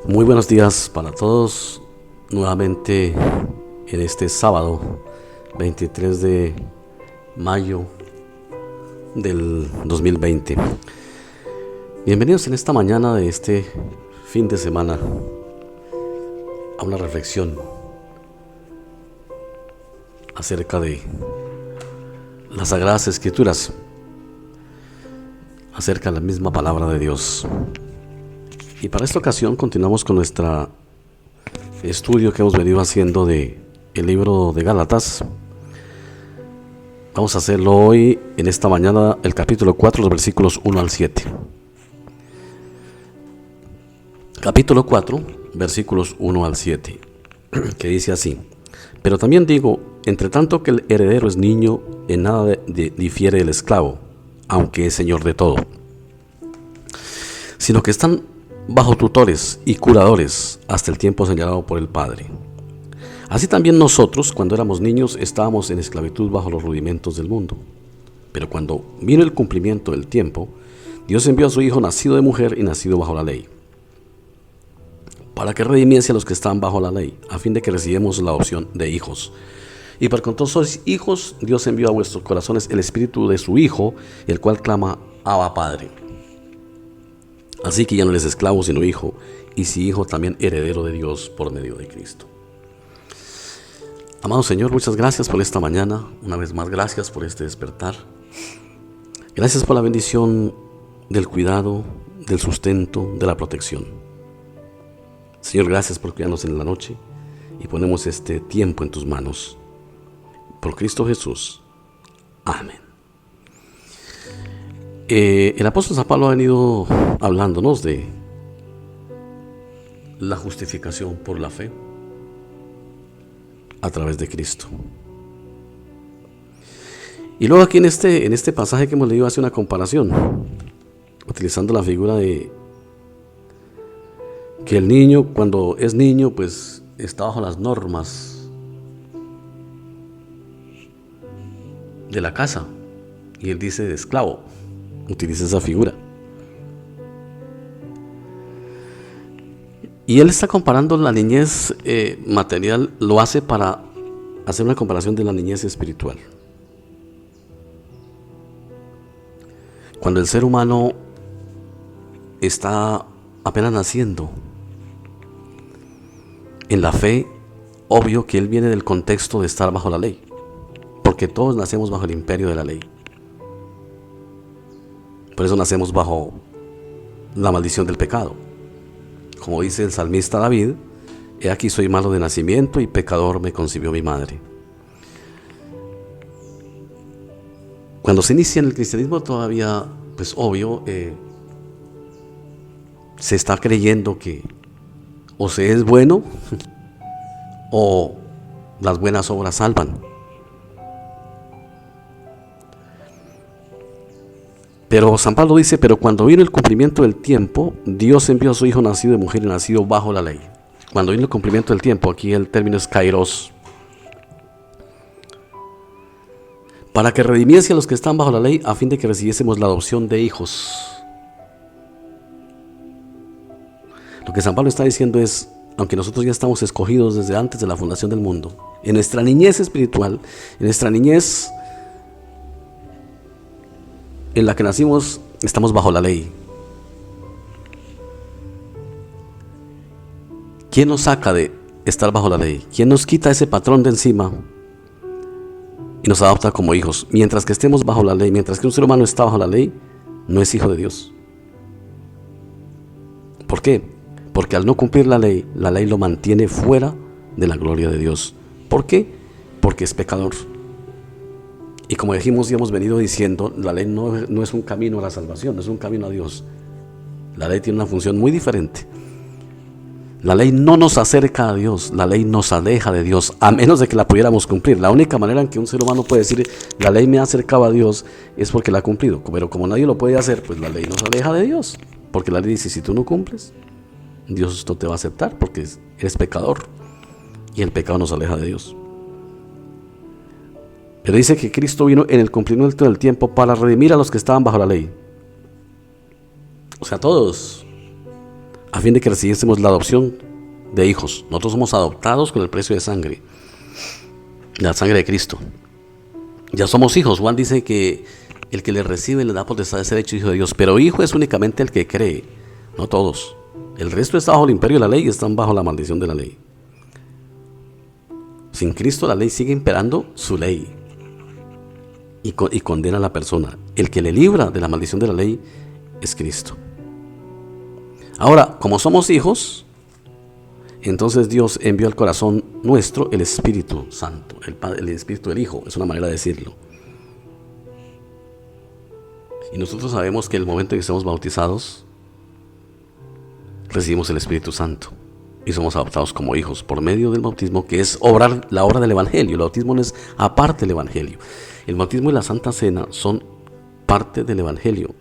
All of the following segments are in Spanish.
Muy buenos días para todos, nuevamente en este sábado 23 de mayo del 2020. Bienvenidos en esta mañana de este fin de semana a una reflexión acerca de las Sagradas Escrituras, acerca de la misma palabra de Dios. Y para esta ocasión continuamos con nuestro estudio que hemos venido haciendo de el libro de Gálatas. Vamos a hacerlo hoy, en esta mañana, el capítulo 4, los versículos 1 al 7. Capítulo 4, versículos 1 al 7, que dice así: Pero también digo, entre tanto que el heredero es niño, en nada difiere del esclavo, aunque es señor de todo, sino que están bajo tutores y curadores hasta el tiempo señalado por el Padre. Así también nosotros, cuando éramos niños, estábamos en esclavitud bajo los rudimentos del mundo. Pero cuando vino el cumplimiento del tiempo, Dios envió a su Hijo, nacido de mujer y nacido bajo la ley, para que redimiese a los que estaban bajo la ley, a fin de que recibamos la adopción de hijos. Y por cuanto sois hijos, Dios envió a vuestros corazones el espíritu de su Hijo, el cual clama: Abba, Padre. Así que ya no eres esclavo, sino hijo, y si hijo, también heredero de Dios por medio de Cristo. Amado Señor, muchas gracias por esta mañana. Una vez más, gracias por este despertar. Gracias por la bendición del cuidado, del sustento, de la protección. Señor, gracias por cuidarnos en la noche y ponemos este tiempo en tus manos. Por Cristo Jesús. Amén. El apóstol San Pablo ha venido hablándonos de la justificación por la fe a través de Cristo. Y luego aquí en este pasaje que hemos leído hace una comparación, utilizando la figura de que el niño, cuando es niño, pues está bajo las normas de la casa, y él dice de esclavo. Utiliza esa figura. Y él está comparando la niñez material, lo hace para hacer una comparación de la niñez espiritual. Cuando el ser humano está apenas naciendo en la fe, obvio que él viene del contexto de estar bajo la ley, porque todos nacemos bajo el imperio de la ley. Por eso nacemos bajo la maldición del pecado. Como dice el salmista David: He aquí soy malo de nacimiento y pecador me concibió mi madre. Cuando se inicia en el cristianismo todavía, pues obvio, se está creyendo que o se es bueno o las buenas obras salvan. Pero San Pablo dice: pero cuando vino el cumplimiento del tiempo, Dios envió a su Hijo, nacido de mujer y nacido bajo la ley. Cuando vino el cumplimiento del tiempo, aquí el término es kairos, para que redimiese a los que están bajo la ley, a fin de que recibiésemos la adopción de hijos. Lo que San Pablo está diciendo es: aunque nosotros ya estamos escogidos desde antes de la fundación del mundo, en nuestra niñez espiritual, en nuestra niñez en la que nacimos, estamos bajo la ley. ¿Quién nos saca de estar bajo la ley? ¿Quién nos quita ese patrón de encima y nos adopta como hijos? Mientras que estemos bajo la ley, mientras que un ser humano está bajo la ley, no es hijo de Dios. ¿Por qué? Porque al no cumplir la ley lo mantiene fuera de la gloria de Dios. ¿Por qué? Porque es pecador. Y como dijimos y hemos venido diciendo, la ley no es un camino a la salvación, no es un camino a Dios. La ley tiene una función muy diferente. La ley no nos acerca a Dios, la ley nos aleja de Dios, a menos de que la pudiéramos cumplir. La única manera en que un ser humano puede decir: la ley me ha acercado a Dios, es porque la ha cumplido. Pero como nadie lo puede hacer, pues la ley nos aleja de Dios. Porque la ley dice: si tú no cumples, Dios no te va a aceptar, porque eres pecador. Y el pecado nos aleja de Dios. Pero dice que Cristo vino en el cumplimiento del tiempo para redimir a los que estaban bajo la ley. O sea, todos a fin de que recibiésemos la adopción de hijos. Nosotros somos adoptados con el precio de sangre, la sangre de Cristo. Ya somos hijos. Juan dice que el que le recibe le da potestad de ser hecho hijo de Dios, pero hijo es únicamente el que cree, no todos. El resto está bajo el imperio de la ley y están bajo la maldición de la ley. Sin Cristo la ley sigue imperando su ley y condena a la persona. El que le libra de la maldición de la ley es Cristo. Ahora, como somos hijos, entonces Dios envió al corazón nuestro el Espíritu Santo, el Espíritu del Hijo, es una manera de decirlo. Y nosotros sabemos que en el momento en que somos bautizados, recibimos el Espíritu Santo y somos adoptados como hijos por medio del bautismo, que es la obra del Evangelio. El bautismo no es aparte del Evangelio. El bautismo y la Santa Cena son parte del Evangelio.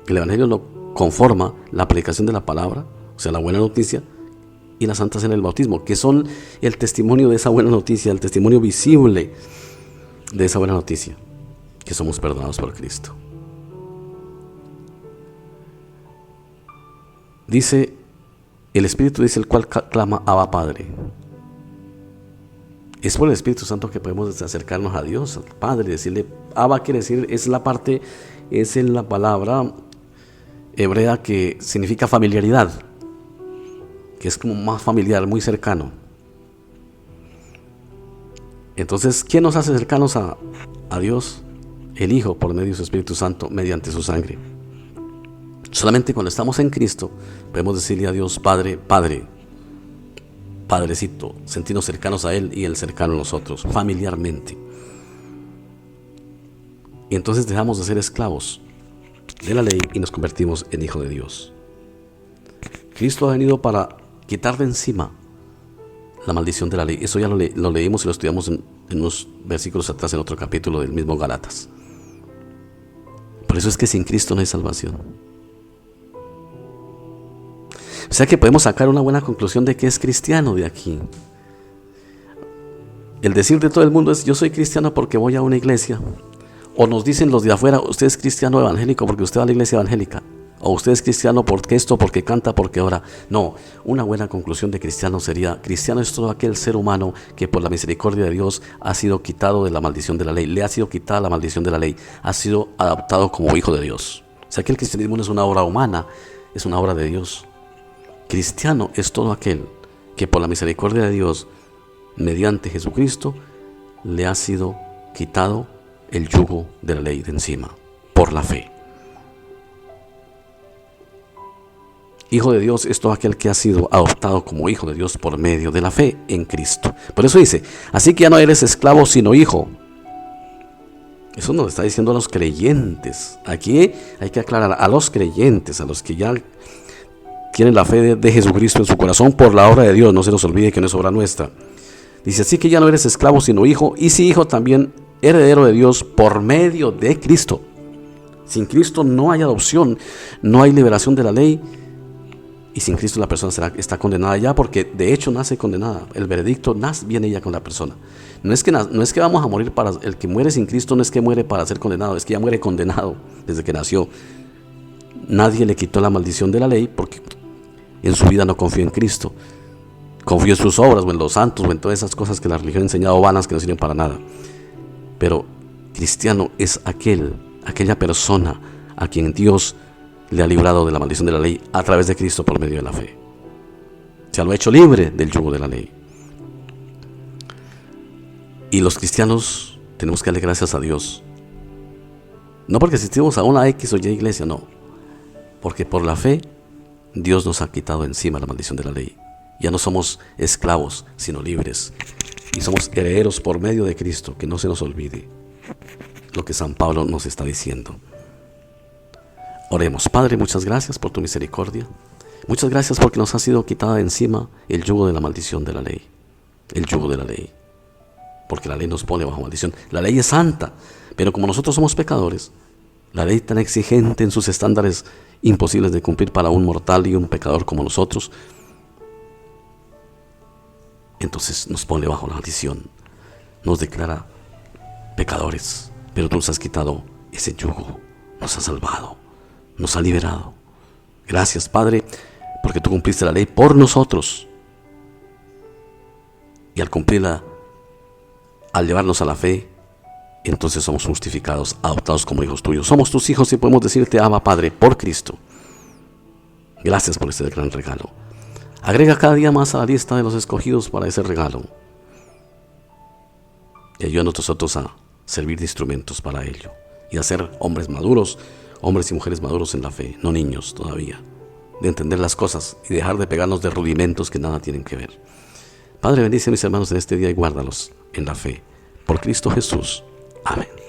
El Evangelio lo conforma la predicación de la palabra, o sea, la buena noticia, y la Santa Cena del bautismo, que son el testimonio de esa buena noticia, el testimonio visible de esa buena noticia, que somos perdonados por Cristo. Dice, el Espíritu dice, el cual clama Abba Padre. Es por el Espíritu Santo que podemos acercarnos a Dios, al Padre, decirle, Abba quiere decir, es la palabra hebrea que significa familiaridad, que es como más familiar, muy cercano. Entonces, ¿quién nos hace cercanos a Dios? El Hijo, por medio de su Espíritu Santo, mediante su sangre. Solamente cuando estamos en Cristo podemos decirle a Dios, Padre, Padre, Padrecito, sentirnos cercanos a Él y Él cercano a nosotros, familiarmente. Y entonces dejamos de ser esclavos de la ley y nos convertimos en hijos de Dios. Cristo ha venido para quitar de encima la maldición de la ley. Eso ya lo leímos y lo estudiamos en unos versículos atrás en otro capítulo del mismo Gálatas. Por eso es que sin Cristo no hay salvación. O sea que podemos sacar una buena conclusión de que es cristiano de aquí. El decir de todo el mundo es, yo soy cristiano porque voy a una iglesia. O nos dicen los de afuera, usted es cristiano evangélico porque usted va a la iglesia evangélica. O usted es cristiano porque esto, porque canta, porque ora. No, una buena conclusión de cristiano sería, cristiano es todo aquel ser humano que por la misericordia de Dios ha sido quitado de la maldición de la ley. Le ha sido quitada la maldición de la ley. Ha sido adoptado como hijo de Dios. O sea que el cristianismo no es una obra humana, es una obra de Dios. Cristiano es todo aquel que por la misericordia de Dios, mediante Jesucristo, le ha sido quitado el yugo de la ley de encima, por la fe. Hijo de Dios es todo aquel que ha sido adoptado como hijo de Dios por medio de la fe en Cristo. Por eso dice, así que ya no eres esclavo sino hijo. Eso nos está diciendo a los creyentes. Aquí hay que aclarar a los creyentes, a los que ya tienen la fe de Jesucristo en su corazón por la obra de Dios. No se nos olvide que no es obra nuestra. Dice, así que ya no eres esclavo sino hijo, y si hijo también heredero de Dios por medio de Cristo. Sin Cristo no hay adopción, no hay liberación de la ley, y sin Cristo la persona está condenada ya, porque de hecho nace condenada. El veredicto viene ya con la persona. No es que vamos a morir para... El que muere sin Cristo no es que muere para ser condenado, es que ya muere condenado desde que nació. Nadie le quitó la maldición de la ley porque en su vida no confió en Cristo. Confió en sus obras o en los santos o en todas esas cosas que la religión ha enseñado vanas que no sirven para nada. Pero cristiano es aquella persona a quien Dios le ha librado de la maldición de la ley a través de Cristo por medio de la fe. Se lo ha hecho libre del yugo de la ley. Y los cristianos tenemos que darle gracias a Dios. No porque asistimos a una X o Y iglesia, no. Porque por la fe Dios nos ha quitado encima la maldición de la ley. Ya no somos esclavos, sino libres. Y somos herederos por medio de Cristo, que no se nos olvide lo que San Pablo nos está diciendo. Oremos. Padre, muchas gracias por tu misericordia. Muchas gracias porque nos ha sido quitada de encima el yugo de la maldición de la ley. El yugo de la ley. Porque la ley nos pone bajo maldición. La ley es santa, pero como nosotros somos pecadores, la ley tan exigente en sus estándares imposibles de cumplir para un mortal y un pecador como nosotros, entonces nos pone bajo la maldición. Nos declara pecadores, pero tú nos has quitado ese yugo, nos has salvado, nos ha liberado. Gracias, Padre, porque tú cumpliste la ley por nosotros. Y al cumplirla, al llevarnos a la fe, entonces somos justificados, adoptados como hijos tuyos. Somos tus hijos y podemos decirte, Abba Padre, por Cristo. Gracias por este gran regalo. Agrega cada día más a la lista de los escogidos para ese regalo. Y ayúdanos nosotros a servir de instrumentos para ello. Y a ser hombres maduros, hombres y mujeres maduros en la fe, no niños todavía. De entender las cosas y dejar de pegarnos de rudimentos que nada tienen que ver. Padre, bendice a mis hermanos en este día y guárdalos en la fe. Por Cristo Jesús. Amén.